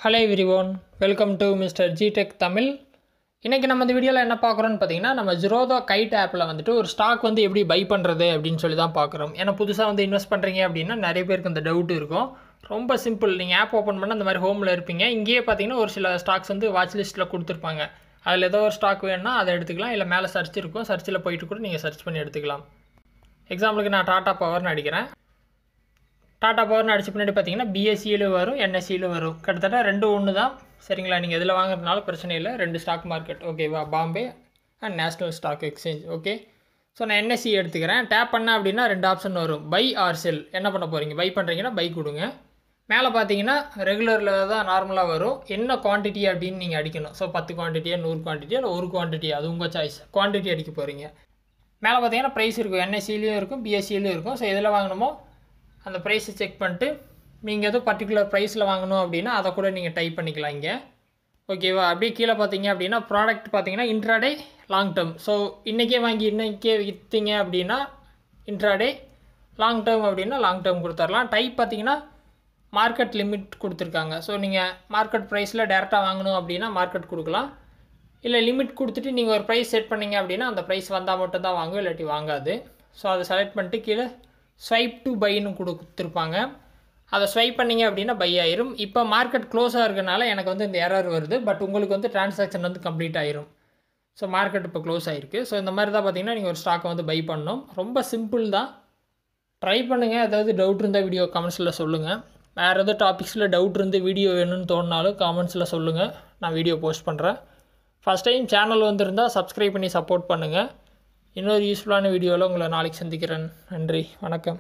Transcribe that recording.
Hello everyone, welcome to Mr. G-Tech Tamil. இன்னைக்கு நம்ம இந்த வீடியோல என்ன பார்க்கறோம்னு பாத்தீங்கன்னா நம்ம Zerodha Kite ஆப்ல வந்துட்டு ஒரு ஸ்டாக் வந்து எப்படி பை பண்றது அப்படினு சொல்லி தான் பார்க்கறோம். ஏன்னா புதுசா வந்து இன்வெஸ்ட் பண்றீங்க அப்படினா நிறைய பேருக்கு அந்த டவுட் இருக்கும். ரொம்ப சிம்பிள். நீங்க ஆப் ஓபன் பண்ணா இந்த மாதிரி ஹோம்ல இருப்பீங்க. இங்கேயே பாத்தீங்கன்னா ஒரு சில ஸ்டாக்ஸ் வந்து வாட்ச் லிஸ்ட்ல கொடுத்திருப்பாங்க. அதுல ஏதோ ஒரு ஸ்டாக் வேணும்னா அதை எடுத்துக்கலாம். இல்ல மேலே சர்ச் இருக்கும். சர்ச்ல போய்ட்டு கூட நீங்க சர்ச் பண்ணி எடுத்துக்கலாம். எக்ஸாம்பிளுக்கு நான் டாடா பவர்னு அடிக்கிறேன். டாடா பவர்னு அடிச்ச பின்னாடி பார்த்தீங்கன்னா பிஎஸ்சியில் வரும், என்எஸ்சியில் வரும். கிட்டத்தட்ட ரெண்டு ஒன்று தான். சரிங்களா? நீங்கள் எதில் வாங்குறதுனால பிரச்சனை இல்லை. ரெண்டு ஸ்டாக் மார்க்கெட் ஓகேவா, Bombay and national stock exchange. Okay, so நான் என்எஸ்சி எடுத்துக்கிறேன். டேப் பண்ணேன் அப்படின்னா ரெண்டு ஆப்ஷன் வரும், பை ஆர் செல். என்ன பண்ண போகிறீங்க? பை பண்ணுறீங்கன்னா பை கொடுங்க. மேலே பார்த்தீங்கன்னா ரெகுலரில் தான் நார்மலாக வரும். என்ன குவான்டிட்டி அப்படின்னு நீங்கள் அடிக்கணும். ஸோ 10 குவான்டிட்டியா 100 குவான்டிட்டியா இல்லை ஒரு குவான்டிட்டியா, அது உங்கள் சாய்ஸ். குவான்டிட்டி அடிக்க போகிறீங்க. மேலே பார்த்தீங்கன்னா ப்ரைஸ் இருக்கும், என்எஸ்சிலையும் இருக்கும், பிஎஸ்சிலையும் இருக்கும். ஸோ எதில் வாங்கணுமோ அந்த ப்ரைஸை செக் பண்ணிட்டு நீங்கள் எதுவும் பர்டிகுலர் ப்ரைஸில் வாங்கணும் அப்படின்னா அதை கூட நீங்கள் டைப் பண்ணிக்கலாம் இங்கே. ஓகேவா? அப்படியே கீழே பார்த்தீங்க அப்படின்னா ப்ராடக்ட் பார்த்தீங்கன்னா இன்ட்ராடே, லாங் டேர்ம். ஸோ இன்றைக்கே வாங்கி இன்றைக்கே விற்றீங்க அப்படின்னா இன்ட்ராடே, லாங் டேர்ம் அப்படின்னா லாங் டேர்ம் கொடுத்துடலாம். டைப் பார்த்தீங்கன்னா மார்க்கெட் லிமிட் கொடுத்துருக்காங்க. ஸோ நீங்கள் மார்க்கெட் ப்ரைஸில் டேரெக்டாக வாங்கணும் அப்படின்னா மார்க்கெட் கொடுக்கலாம். இல்லை லிமிட் கொடுத்துட்டு நீங்கள் ஒரு ப்ரைஸ் செட் பண்ணிங்க அப்படின்னா அந்த ப்ரைஸ் வந்தால் மட்டும் தான் வாங்கும், இல்லாட்டி வாங்காது. ஸோ அதை செலக்ட் பண்ணிட்டு கீழே ஸ்வைப் டு பைன்னு கொடுத்துருப்பாங்க. அதை ஸ்வைப் பண்ணிங்க அப்படின்னா பை ஆயிரும். இப்போ மார்க்கெட் க்ளோஸாக இருக்கனால எனக்கு வந்து இந்த எரர் வருது. பட் உங்களுக்கு வந்து டிரான்சாக்ஷன் வந்து கம்ப்ளீட் ஆயிரும். ஸோ மார்க்கெட் இப்போ க்ளோஸ் ஆகிருக்கு. ஸோ இந்த மாதிரி தான் பார்த்தீங்கன்னா நீங்கள் ஒரு ஸ்டாக்கை வந்து பை பண்ணணும். ரொம்ப சிம்பிள் தான். ட்ரை பண்ணுங்கள். ஏதாவது டவுட் இருந்தால் வீடியோ கமெண்ட்ஸில் சொல்லுங்கள். வேறு எதாவது டாபிக்ஸில் டவுட் இருந்து வீடியோ வேணும்னு தோணினாலும் காமெண்ட்ஸில் சொல்லுங்கள். நான் வீடியோ போஸ்ட் பண்ணுறேன். ஃபஸ்ட் டைம் சேனல் வந்திருந்தால் சப்ஸ்கிரைப் பண்ணி சப்போர்ட் பண்ணுங்கள். இன்னொரு யூஸ்ஃபுல்லான வீடியோவில் உங்களை நாளைக்கு சந்திக்கிறேன். நன்றி, வணக்கம்.